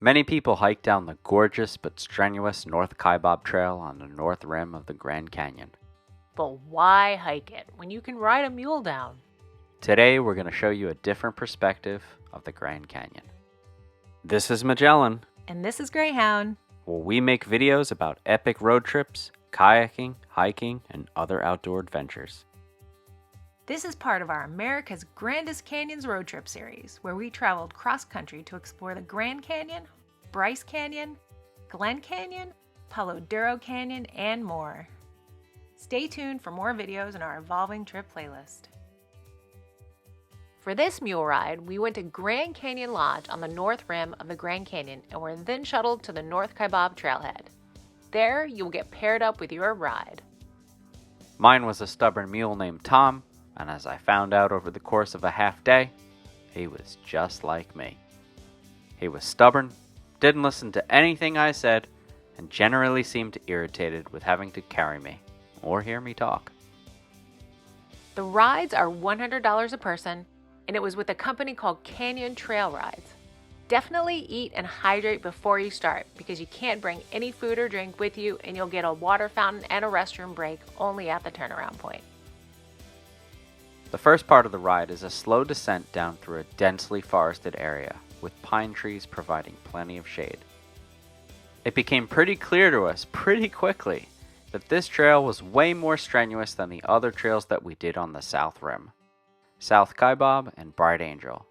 Many people hike down the gorgeous but strenuous North Kaibab Trail on the north rim of the Grand Canyon. But why hike it when you can ride a mule down? Today we're going to show you a different perspective of the Grand Canyon. This is Magellan, And this is Greyhound. where we make videos about epic road trips, kayaking, hiking, and other outdoor adventures. This is part of our America's Grandest Canyons road trip series, where we traveled cross-country to explore the Grand Canyon, Bryce Canyon, Glen Canyon, Palo Duro Canyon, and more. Stay tuned for more videos in our evolving trip playlist. For this mule ride, we went to Grand Canyon Lodge on the north rim of the Grand Canyon and were then shuttled to the North Kaibab trailhead. There, you will get paired up with your ride. Mine was a stubborn mule named Tom, and as I found out over the course of a half day, he was just like me. He was stubborn, didn't listen to anything I said, and generally seemed irritated with having to carry me or hear me talk. The rides are $100 a person, and it was with a company called Canyon Trail Rides. Definitely eat and hydrate before you start because you can't bring any food or drink with you, and you'll get a water fountain and a restroom break only at the turnaround point. The first part of the ride is a slow descent down through a densely forested area, with pine trees providing plenty of shade. It became pretty clear to us pretty quickly that this trail was way more strenuous than the other trails that we did on the South Rim, South Kaibab and Bright Angel,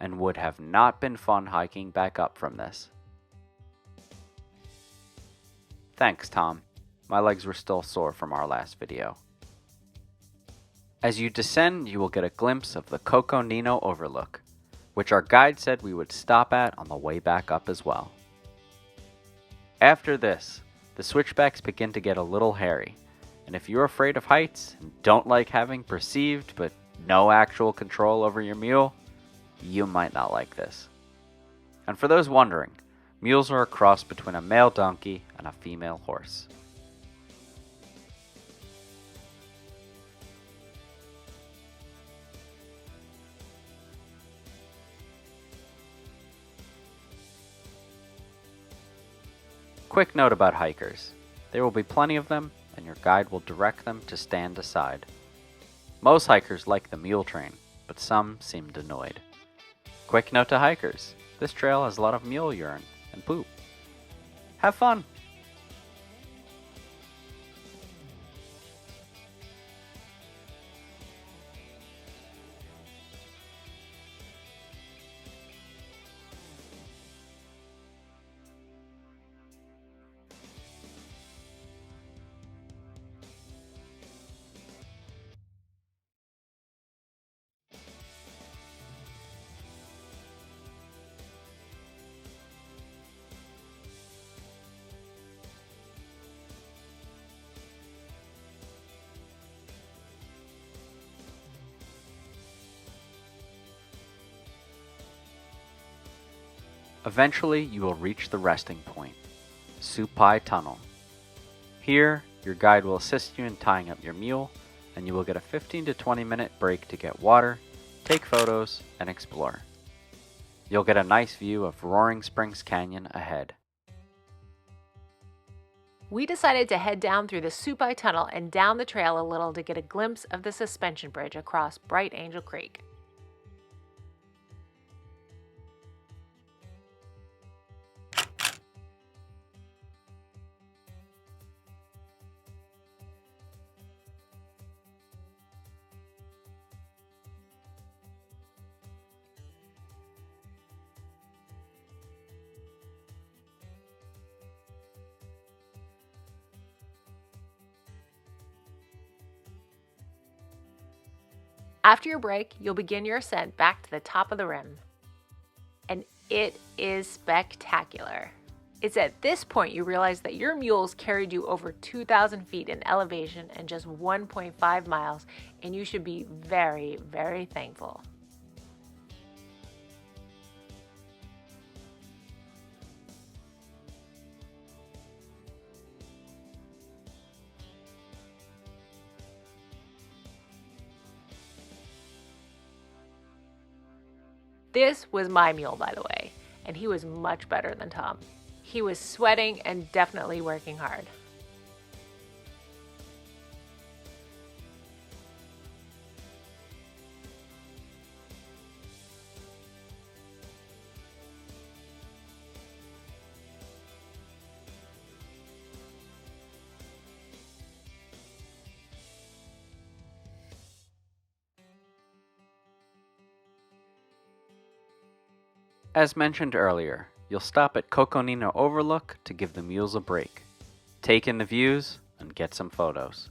and would have not been fun hiking back up from this. Thanks, Tom. My legs were still sore from our last video. As you descend, you will get a glimpse of the Coconino Overlook, which our guide said we would stop at on the way back up as well. After this, the switchbacks begin to get a little hairy, and if you're afraid of heights and don't like having perceived but no actual control over your mule, you might not like this. And for those wondering, mules are a cross between a male donkey and a female horse. Quick note about hikers. There will be plenty of them, and your guide will direct them to stand aside. Most hikers like the mule train, but some seemed annoyed. Quick note to hikers. This trail has a lot of mule urine and poop. Have fun! Eventually, you will reach the resting point, Supai Tunnel. Here, your guide will assist you in tying up your mule, and you will get a 15 to 20 minute break to get water, take photos, and explore. You'll get a nice view of Roaring Springs Canyon ahead. We decided to head down through the Supai Tunnel and down the trail a little to get a glimpse of the suspension bridge across Bright Angel Creek. After your break, you'll begin your ascent back to the top of the rim. And it is spectacular. It's at this point you realize that your mules carried you over 2,000 feet in elevation and just 1.5 miles, and you should be very, very thankful. This was my mule, by the way, and he was much better than Tom. He was sweating and definitely working hard. As mentioned earlier, you'll stop at Coconino Overlook to give the mules a break, take in the views, and get some photos.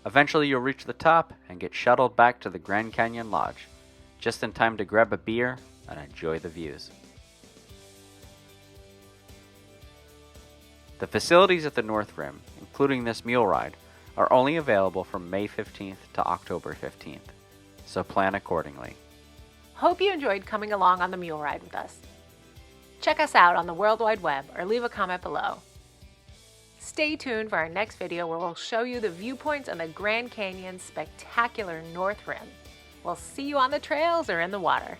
Eventually you'll reach the top and get shuttled back to the Grand Canyon Lodge, just in time to grab a beer and enjoy the views. The facilities at the North Rim, including this mule ride, are only available from May 15th to October 15th, so plan accordingly. Hope you enjoyed coming along on the mule ride with us. Check us out on the World Wide Web or leave a comment below. Stay tuned for our next video where we'll show you the viewpoints on the Grand Canyon's spectacular North Rim. We'll see you on the trails or in the water.